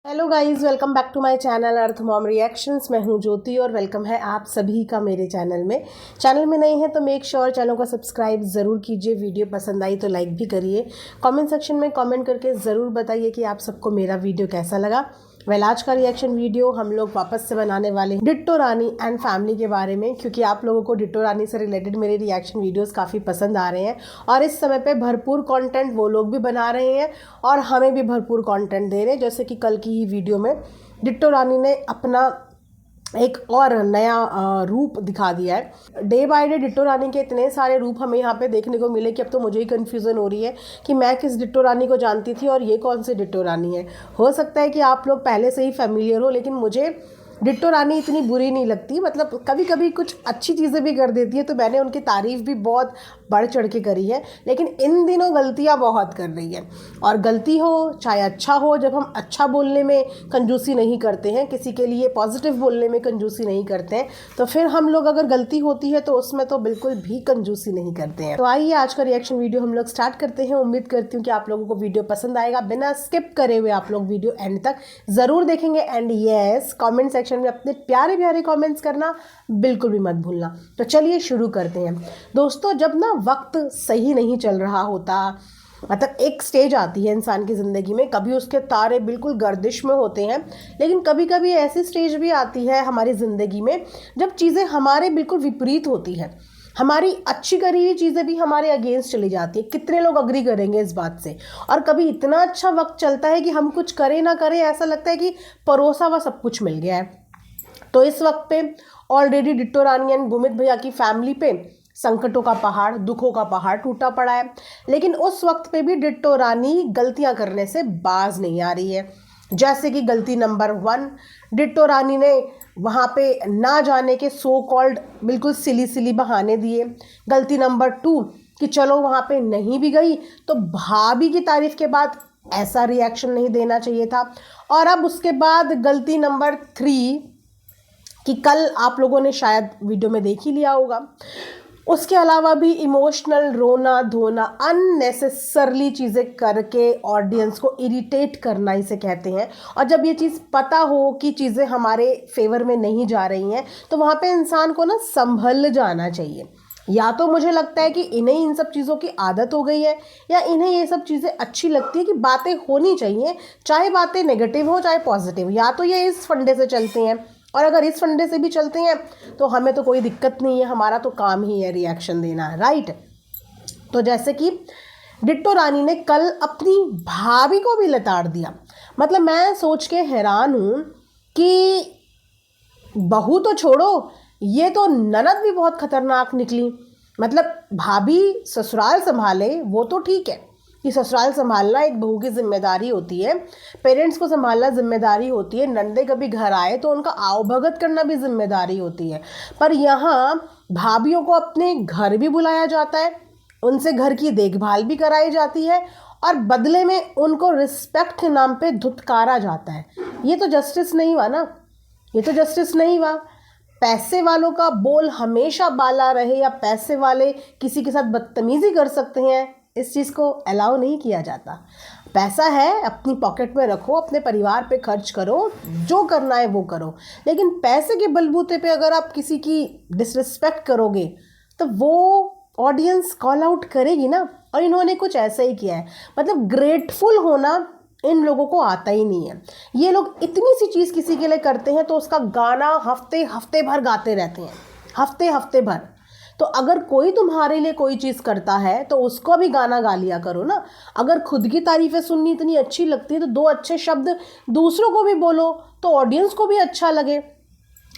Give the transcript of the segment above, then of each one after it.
Hello guys, welcome back to my channel earth mom reactions. मैं हूं ज्योति और welcome है आप सभी का मेरे चैनल में नए हैं तो मेक श्योर चैनल को सब्सक्राइब ज़रूर कीजिए। वीडियो पसंद आई तो लाइक भी करिए। कमेंट सेक्शन में कमेंट करके ज़रूर बताइए कि आप सबको मेरा वीडियो कैसा लगा। आज का रिएक्शन वीडियो हम लोग वापस से बनाने वाले हैं डिट्टो रानी एंड फैमिली के बारे में, क्योंकि आप लोगों को डिट्टो रानी से रिलेटेड मेरे रिएक्शन वीडियोस काफ़ी पसंद आ रहे हैं और इस समय पे भरपूर कंटेंट वो लोग भी बना रहे हैं और हमें भी भरपूर कंटेंट दे रहे हैं। जैसे कि कल की ही वीडियो में डिट्टो रानी ने अपना एक और नया रूप दिखा दिया है। डे बाय डे डिट्टो रानी के इतने सारे रूप हमें यहाँ पे देखने को मिले कि अब तो मुझे ही कन्फ्यूज़न हो रही है कि मैं किस डिट्टो रानी को जानती थी और ये कौन सी डिट्टो रानी है। हो सकता है कि आप लोग पहले से ही फैमिलियर हो, लेकिन मुझे डिट्टो रानी इतनी बुरी नहीं लगती। मतलब कभी कभी कुछ अच्छी चीज़ें भी कर देती है तो मैंने उनकी तारीफ़ भी बहुत बढ़ चढ़ के करी है, लेकिन इन दिनों गलतियां बहुत कर रही है। और गलती हो चाहे अच्छा हो, जब हम अच्छा बोलने में कंजूसी नहीं करते हैं, किसी के लिए पॉजिटिव बोलने में कंजूसी नहीं करते हैं, तो फिर हम लोग अगर गलती होती है तो उसमें तो बिल्कुल भी कंजूसी नहीं करते हैं। तो आइए आज का रिएक्शन वीडियो हम लोग स्टार्ट करते हैं। उम्मीद करती हूँ कि आप लोगों को वीडियो पसंद आएगा। बिना स्किप करे हुए आप लोग वीडियो एंड तक ज़रूर देखेंगे। एंड येस, कॉमेंट सेक्शन में अपने प्यारे प्यारे कमेंट्स करना बिल्कुल भी मत भूलना। तो चलिए शुरू करते हैं। दोस्तों, जब ना वक्त सही नहीं चल रहा होता, मतलब एक स्टेज आती है इंसान की ज़िंदगी में, कभी उसके तारे बिल्कुल गर्दिश में होते हैं, लेकिन कभी कभी ऐसी स्टेज भी आती है हमारी ज़िंदगी में जब चीज़ें हमारे बिल्कुल विपरीत होती हैं। हमारी अच्छी करी हुई चीज़ें भी हमारे अगेंस्ट चली जाती है। कितने लोग अग्री करेंगे इस बात से। और कभी इतना अच्छा वक्त चलता है कि हम कुछ करें ना करें, ऐसा लगता है कि परोसा हुआ सब कुछ मिल गया है। तो इस वक्त पे ऑलरेडी डिट्टो रानी एंड गुमित भैया की फैमिली पे संकटों का पहाड़, दुखों का पहाड़ टूटा पड़ा है, लेकिन उस वक्त पे भी डिट्टो रानी गलतियां करने से बाज नहीं आ रही है। जैसे कि गलती नंबर 1, डिट्टो रानी ने वहाँ पे ना जाने के सो कॉल्ड बिल्कुल सिली बहाने दिए। गलती नंबर 2 कि चलो वहाँ पे नहीं भी गई तो भाभी की तारीफ के बाद ऐसा रिएक्शन नहीं देना चाहिए था। और अब उसके बाद गलती नंबर 3 कि कल आप लोगों ने शायद वीडियो में देख ही लिया होगा, उसके अलावा भी इमोशनल रोना धोना, अननेसेसरली चीज़ें करके ऑडियंस को इरिटेट करना इसे कहते हैं। और जब ये चीज़ पता हो कि चीज़ें हमारे फेवर में नहीं जा रही हैं तो वहाँ पे इंसान को ना संभल जाना चाहिए। या तो मुझे लगता है कि इन्हें इन सब चीज़ों की आदत हो गई है, या इन्हें ये सब चीज़ें अच्छी लगती है कि बातें होनी चाहिए, चाहे बातें नेगेटिव हो चाहे पॉजिटिव। या तो ये इस फंडे से चलते हैं, और अगर इस फंडे से भी चलते हैं तो हमें तो कोई दिक्कत नहीं है, हमारा तो काम ही है रिएक्शन देना, राइट। तो जैसे कि डिट्टो रानी ने कल अपनी भाभी को भी लताड़ दिया। मतलब मैं सोच के हैरान हूँ कि बहू तो छोड़ो, ये तो ननद भी बहुत खतरनाक निकली। मतलब भाभी ससुराल संभाले वो तो ठीक है कि ससुराल संभालना एक बहू की जिम्मेदारी होती है, पेरेंट्स को संभालना जिम्मेदारी होती है, नंदे कभी घर आए तो उनका आवभगत करना भी जिम्मेदारी होती है। पर यहाँ भाभीियों को अपने घर भी बुलाया जाता है, उनसे घर की देखभाल भी कराई जाती है और बदले में उनको रिस्पेक्ट के नाम पे धुतकारा जाता है। ये तो जस्टिस नहीं हुआ ना, ये तो जस्टिस नहीं हुआ। पैसे वालों का बोल हमेशा बाला रहे या पैसे वाले किसी के साथ बदतमीजी कर सकते हैं, इस चीज़ को अलाउ नहीं किया जाता। पैसा है अपनी पॉकेट में रखो, अपने परिवार पे खर्च करो, जो करना है वो करो, लेकिन पैसे के बलबूते पे अगर आप किसी की डिसरिस्पेक्ट करोगे तो वो ऑडियंस कॉल आउट करेगी ना। और इन्होंने कुछ ऐसा ही किया है। मतलब ग्रेटफुल होना इन लोगों को आता ही नहीं है। ये लोग इतनी सी चीज़ किसी के लिए करते हैं तो उसका गाना हफ्ते हफ्ते भर गाते रहते हैं, हफ्ते हफ्ते भर। तो अगर कोई तुम्हारे लिए कोई चीज़ करता है तो उसको भी गाना गा लिया करो ना। अगर खुद की तारीफ़ें सुननी इतनी अच्छी लगती है तो 2 अच्छे शब्द दूसरों को भी बोलो तो ऑडियंस को भी अच्छा लगे।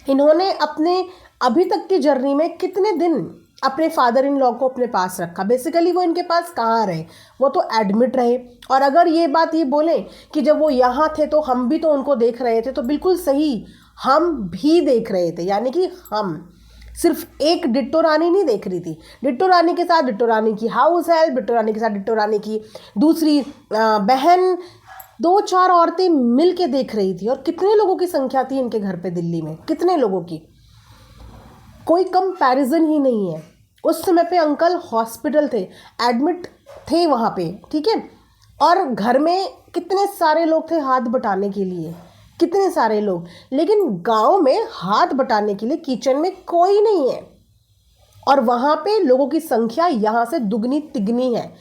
इन्होंने अपने अभी तक की जर्नी में कितने दिन अपने फादर इन लॉ को अपने पास रखा। बेसिकली वो इनके पास कहाँ रहे, वो तो एडमिट रहे। और अगर ये बात ये बोलें कि जब वो यहाँ थे तो हम भी तो उनको देख रहे थे, तो बिल्कुल सही, हम भी देख रहे थे। यानी कि हम सिर्फ एक डिट्टो रानी नहीं देख रही थी, डिट्टो रानी के साथ डिट्टो रानी की हाउस हेल्प, डिट्टो रानी के साथ डिट्टो रानी की दूसरी बहन, 2-4 औरतें मिल के देख रही थी। और कितने लोगों की संख्या थी इनके घर पे दिल्ली में, कितने लोगों की, कोई कंपैरिजन ही नहीं है। उस समय पे अंकल हॉस्पिटल थे, एडमिट थे वहाँ पे, ठीक है। और घर में कितने सारे लोग थे हाथ बटाने के लिए, कितने सारे लोग, लेकिन गांव में हाथ बटाने के लिए किचन में कोई नहीं है। और वहाँ पे लोगों की संख्या यहाँ से दुगनी तिगनी है,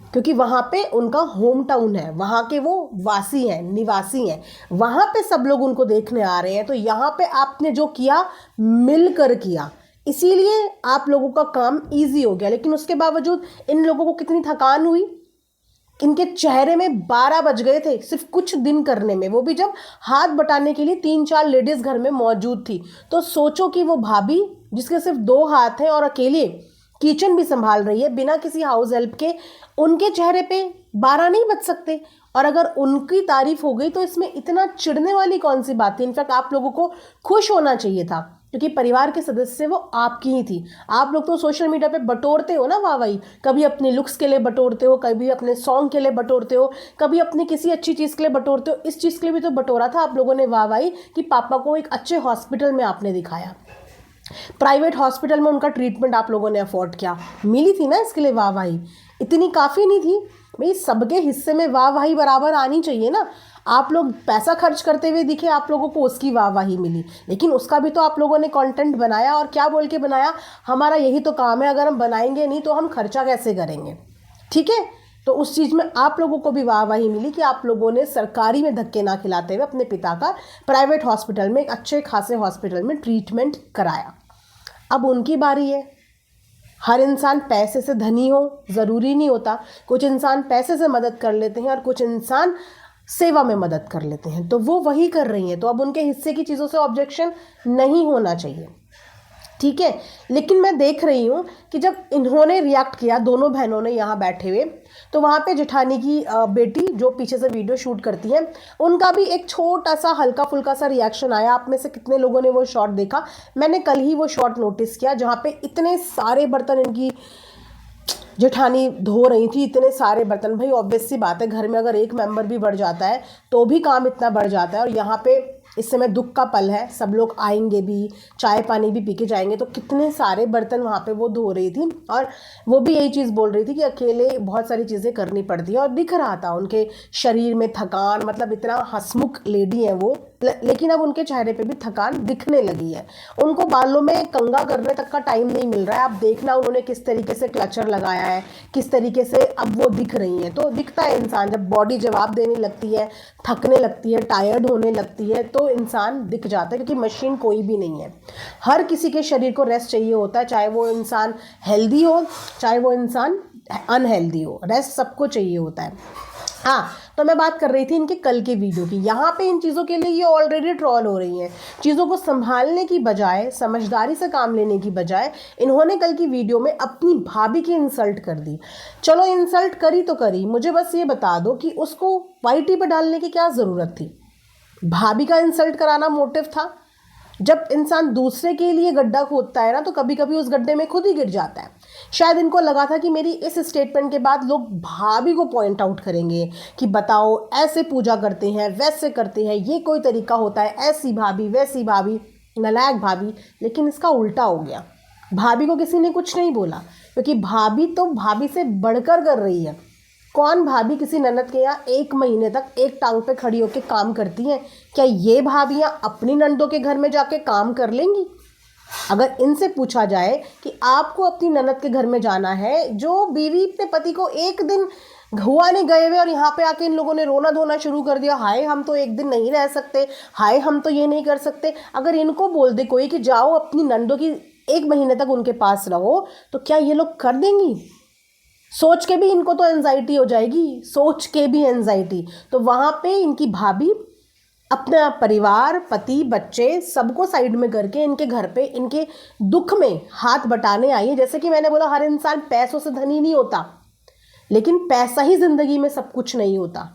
क्योंकि वहाँ पे उनका होम टाउन है, वहाँ के वो वासी हैं, निवासी हैं, वहाँ पे सब लोग उनको देखने आ रहे हैं। तो यहाँ पे आपने जो किया मिलकर किया, इसीलिए आप लोगों का काम इजी हो गया। लेकिन उसके बावजूद इन लोगों को कितनी थकान हुई, इनके चेहरे में 12 बज गए थे सिर्फ कुछ दिन करने में, वो भी जब हाथ बटाने के लिए 3-4 लेडीज घर में मौजूद थी। तो सोचो कि वो भाभी जिसके सिर्फ 2 हाथ हैं और अकेले किचन भी संभाल रही है बिना किसी हाउस हेल्प के, उनके चेहरे पे 12 नहीं बच सकते। और अगर उनकी तारीफ हो गई तो इसमें इतना चिढ़ने वाली कौन सी बात थी। इनफैक्ट आप लोगों को खुश होना चाहिए था, क्योंकि परिवार के सदस्य वो आपकी ही थी। आप लोग तो सोशल मीडिया पे बटोरते हो ना वाहवाही, कभी अपने लुक्स के लिए बटोरते हो, कभी अपने सॉन्ग के लिए बटोरते हो, कभी अपनी किसी अच्छी चीज़ के लिए बटोरते हो। इस चीज़ के लिए भी तो बटोरा था आप लोगों ने वाहवाही कि पापा को एक अच्छे हॉस्पिटल में आपने दिखाया, प्राइवेट हॉस्पिटल में उनका ट्रीटमेंट आप लोगों ने अफोर्ड किया, मिली थी ना इसके लिए वाहवाही। इतनी काफ़ी नहीं थी भाई, सबके हिस्से में वाहवाही बराबर आनी चाहिए ना। आप लोग पैसा खर्च करते हुए दिखे, आप लोगों को उसकी वाहवाही मिली, लेकिन उसका भी तो आप लोगों ने कंटेंट बनाया। और क्या बोल के बनाया, हमारा यही तो काम है, अगर हम बनाएंगे नहीं तो हम खर्चा कैसे करेंगे। ठीक है, तो उस चीज़ में आप लोगों को भी वाहवाही मिली कि आप लोगों ने सरकारी में धक्के ना खिलाते हुए अपने पिता का प्राइवेट हॉस्पिटल में, एक अच्छे खासे हॉस्पिटल में ट्रीटमेंट कराया। अब उनकी बारी है। हर इंसान पैसे से धनी हो ज़रूरी नहीं होता, कुछ इंसान पैसे से मदद कर लेते हैं और कुछ इंसान सेवा में मदद कर लेते हैं, तो वो वही कर रही हैं। तो अब उनके हिस्से की चीज़ों से ऑब्जेक्शन नहीं होना चाहिए, ठीक है। लेकिन मैं देख रही हूँ कि जब इन्होंने रिएक्ट किया, दोनों बहनों ने यहाँ बैठे हुए, तो वहाँ पे जेठानी की बेटी जो पीछे से वीडियो शूट करती है, उनका भी एक छोटा सा हल्का फुल्का सा रिएक्शन आया। आप में से कितने लोगों ने वो शॉट देखा? मैंने कल ही वो शॉट नोटिस किया जहाँ पे इतने सारे बर्तन इनकी जेठानी धो रही थी, इतने सारे बर्तन। भाई ऑब्वियस सी बात है, घर में अगर एक मेंबर भी बढ़ जाता है तो भी काम इतना बढ़ जाता है। और यहाँ पे इस समय दुख का पल है, सब लोग आएंगे भी, चाय पानी भी पी के जाएंगे, तो कितने सारे बर्तन वहाँ पे वो धो रही थी। और वो भी यही चीज़ बोल रही थी कि अकेले बहुत सारी चीज़ें करनी पड़ती है, और दिख रहा था उनके शरीर में थकान, मतलब इतना हंसमुख लेडी है वो, लेकिन अब उनके चेहरे पे भी थकान दिखने लगी है। उनको बालों में कंघा करने तक का टाइम नहीं मिल रहा है। आप देखना उन्होंने किस तरीके से क्लचर लगाया है, किस तरीके से अब वो दिख रही हैं। तो दिखता है इंसान, जब बॉडी जवाब देने लगती है, थकने लगती है, टायर्ड होने लगती है, तो इंसान दिख जाता है, क्योंकि मशीन कोई भी नहीं है। हर किसी के शरीर को रेस्ट चाहिए होता है, चाहे वो इंसान हेल्दी हो, चाहे वो इंसान अनहेल्दी हो, रेस्ट सबको चाहिए होता है। हाँ, तो मैं बात कर रही थी इनके कल के वीडियो की। यहाँ पे इन चीज़ों के लिए ये ऑलरेडी ट्रोल हो रही हैं। चीज़ों को संभालने की बजाय, समझदारी से काम लेने की बजाय, इन्होंने कल की वीडियो में अपनी भाभी की इंसल्ट कर दी। चलो इंसल्ट करी तो करी, मुझे बस ये बता दो कि उसको वाईटी पर डालने की क्या ज़रूरत थी? भाभी का इंसल्ट कराना मोटिव था? जब इंसान दूसरे के लिए गड्ढा खोदता है ना, तो कभी कभी उस गड्ढे में खुद ही गिर जाता है। शायद इनको लगा था कि मेरी इस स्टेटमेंट के बाद लोग भाभी को पॉइंट आउट करेंगे कि बताओ ऐसे पूजा करते हैं, वैसे करते हैं, ये कोई तरीका होता है, ऐसी भाभी वैसी भाभी, नालायक भाभी। लेकिन इसका उल्टा हो गया, भाभी को किसी ने कुछ नहीं बोला, क्योंकि भाभी तो भाभी से बढ़कर कर रही है। कौन भाभी किसी ननद के यहाँ 1 महीने तक एक टांग पे खड़ी होकर काम करती हैं? क्या ये भाभियाँ अपनी नंदों के घर में जाके काम कर लेंगी? अगर इनसे पूछा जाए कि आपको अपनी ननद के घर में जाना है, जो बीवी अपने पति को एक दिन हुआ नहीं गए हुए और यहाँ पे आके इन लोगों ने रोना धोना शुरू कर दिया, हाय हम तो एक दिन नहीं रह सकते, हाय हम तो ये नहीं कर सकते। अगर इनको बोल दे कोई कि जाओ अपनी नंदों की 1 महीने तक उनके पास रहो, तो क्या ये लोग कर देंगी? सोच के भी इनको तो एंजाइटी हो जाएगी, सोच के भी एंजाइटी। तो वहाँ पे इनकी भाभी अपना परिवार, पति, बच्चे सबको साइड में करके इनके घर पे इनके दुख में हाथ बटाने आई है। जैसे कि मैंने बोला, हर इंसान पैसों से धनी नहीं होता, लेकिन पैसा ही ज़िंदगी में सब कुछ नहीं होता।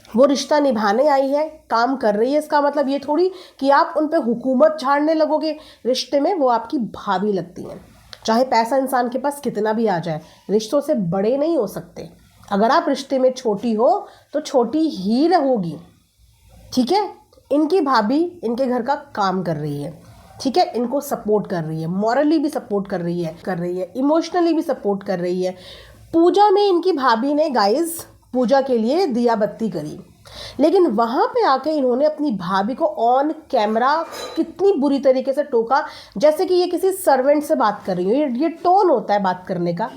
वो रिश्ता निभाने आई है, काम कर रही है, इसका मतलब ये थोड़ी कि आप उन पे हुकूमत झाड़ने लगोगे रिश्ते में। वो आपकी भाभी लगती हैं। चाहे पैसा इंसान के पास कितना भी आ जाए, रिश्तों से बड़े नहीं हो सकते। अगर आप रिश्ते में छोटी हो तो छोटी ही रहोगी, ठीक है। इनकी भाभी इनके घर का काम कर रही है, ठीक है, इनको सपोर्ट कर रही है, मॉरली भी सपोर्ट कर रही है, इमोशनली भी सपोर्ट कर रही है। पूजा में इनकी भाभी ने गाइस पूजा के लिए दिया बत्ती करी। लेकिन वहाँ पे आके इन्होंने अपनी भाभी को ऑन कैमरा कितनी बुरी तरीके से टोका, जैसे कि ये किसी सर्वेंट से बात कर रही हो। ये टोन होता है बात करने का,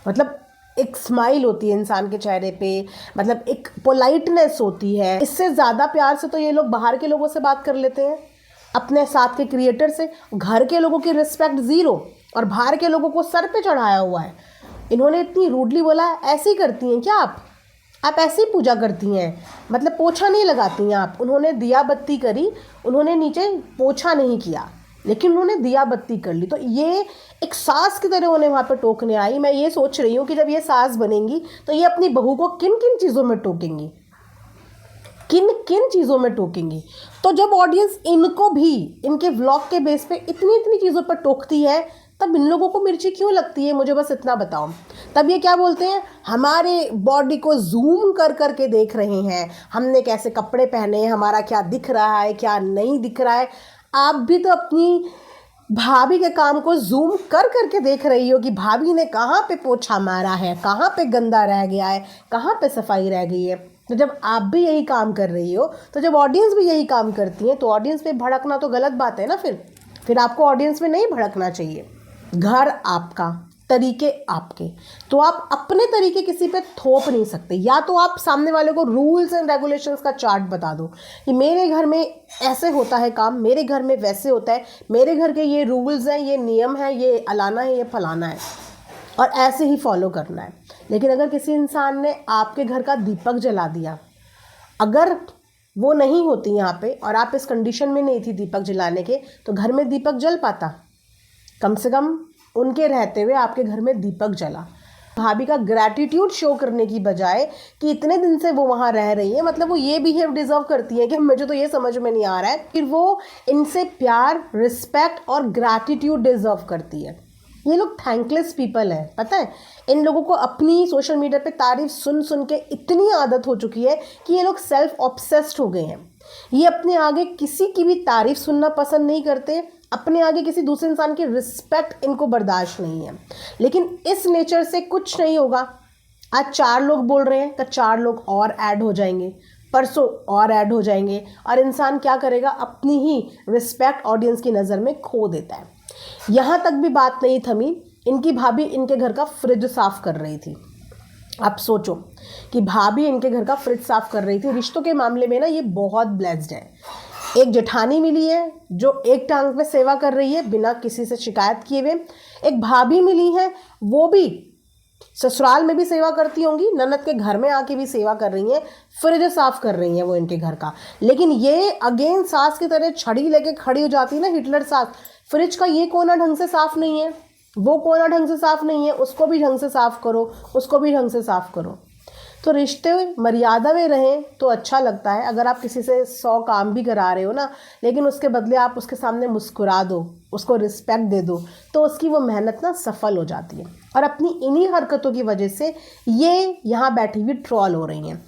मतलब एक स्माइल होती है इंसान के चेहरे पे, मतलब एक पोलाइटनेस होती है। इससे ज़्यादा प्यार से तो ये लोग बाहर के लोगों से बात कर लेते हैं, अपने साथ के क्रिएटर से। घर के लोगों की रिस्पेक्ट ज़ीरो और बाहर के लोगों को सर पे चढ़ाया हुआ है। इन्होंने इतनी रूडली बोला, ऐसे ही करती हैं क्या आप ऐसे ही पूजा करती हैं, मतलब पोछा नहीं लगाती हैं आप। उन्होंने दिया बत्ती करी, उन्होंने नीचे पोछा नहीं किया, लेकिन उन्होंने दिया बत्ती कर ली। तो ये एक सास की तरह उन्हें वहाँ पे टोकने आई। मैं ये सोच रही हूँ कि जब ये सास बनेंगी तो ये अपनी बहू को किन किन चीज़ों में टोकेंगी, किन किन चीज़ों में टोकेंगी। तो जब ऑडियंस इनको भी इनके व्लॉग के बेस पे इतनी इतनी चीज़ों पर टोकती है, तब इन लोगों को मिर्ची क्यों लगती है, मुझे बस इतना बताओ। तब ये क्या बोलते हैं, हमारे बॉडी को जूम कर कर के देख रहे हैं, हमने कैसे कपड़े पहने हैं, हमारा क्या दिख रहा है क्या नहीं दिख रहा है। आप भी तो अपनी भाभी के काम को जूम कर करके देख रही हो कि भाभी ने कहाँ पे पोछा मारा है, कहाँ पे गंदा रह गया है, कहाँ पे सफाई रह गई है। तो जब आप भी यही काम कर रही हो, तो जब ऑडियंस भी यही काम करती है, तो ऑडियंस पे भड़कना तो गलत बात है ना। फिर आपको ऑडियंस में नहीं भड़कना चाहिए। घर आपका, तरीके आपके, तो आप अपने तरीके किसी पे थोप नहीं सकते। या तो आप सामने वाले को रूल्स एंड रेगुलेशंस का चार्ट बता दो कि मेरे घर में ऐसे होता है काम, मेरे घर में वैसे होता है, मेरे घर के ये रूल्स हैं, ये नियम हैं, ये अलाना है, ये फलाना है, और ऐसे ही फॉलो करना है। लेकिन अगर किसी इंसान ने आपके घर का दीपक जला दिया, अगर वो नहीं होती यहाँ पे और आप इस कंडीशन में नहीं थी दीपक जलाने के, तो घर में दीपक जल पाता? कम से कम उनके रहते हुए आपके घर में दीपक जला। भाभी का ग्रैटिट्यूड शो करने की बजाय कि इतने दिन से वो वहाँ रह रही है, मतलब वो ये बिहेव डिज़र्व करती है कि मुझे तो ये समझ में नहीं आ रहा है, फिर वो इनसे प्यार, रिस्पेक्ट और ग्रैटिट्यूड डिज़र्व करती है। ये लोग थैंकलेस पीपल है, पता है। इन लोगों को अपनी सोशल मीडिया पे तारीफ सुन सुन के इतनी आदत हो चुकी है कि ये लोग सेल्फ ऑब्सेस्ड हो गए हैं। ये अपने आगे किसी की भी तारीफ सुनना पसंद नहीं करते, अपने आगे किसी दूसरे इंसान की रिस्पेक्ट इनको बर्दाश्त नहीं है। लेकिन इस नेचर से कुछ नहीं होगा। आज 4 लोग बोल रहे हैं तो 4 लोग और ऐड हो जाएंगे, परसों और ऐड हो जाएंगे, और इंसान क्या करेगा, अपनी ही रिस्पेक्ट ऑडियंस की नज़र में खो देता है। यहाँ तक भी बात नहीं थमी, इनकी भाभी इनके घर का फ्रिज साफ़ कर रही थी। आप सोचो कि भाभी इनके घर का फ्रिज साफ़ कर रही थी। रिश्तों के मामले में ना ये बहुत ब्लेस्ड है। एक जेठानी मिली है जो एक टांग पे सेवा कर रही है बिना किसी से शिकायत किए हुए। एक भाभी मिली है, वो भी ससुराल में भी सेवा करती होंगी, ननद के घर में आके भी सेवा कर रही हैं, फ्रिज साफ़ कर रही हैं वो इनके घर का। लेकिन ये अगेन सास की तरह छड़ी लेके खड़ी हो जाती है ना, हिटलर सास। फ्रिज का ये कोना ढंग से साफ़ नहीं है, वो कोना ढंग से साफ़ नहीं है, उसको भी ढंग से साफ़ करो, उसको भी ढंग से साफ़ करो। तो रिश्ते मर्यादा में रहें तो अच्छा लगता है। अगर आप किसी से 100 काम भी करा रहे हो ना, लेकिन उसके बदले आप उसके सामने मुस्कुरा दो, उसको रिस्पेक्ट दे दो, तो उसकी वो मेहनत ना सफल हो जाती है। और अपनी इन्हीं हरकतों की वजह से ये यहाँ बैठी हुई ट्रॉल हो रही हैं।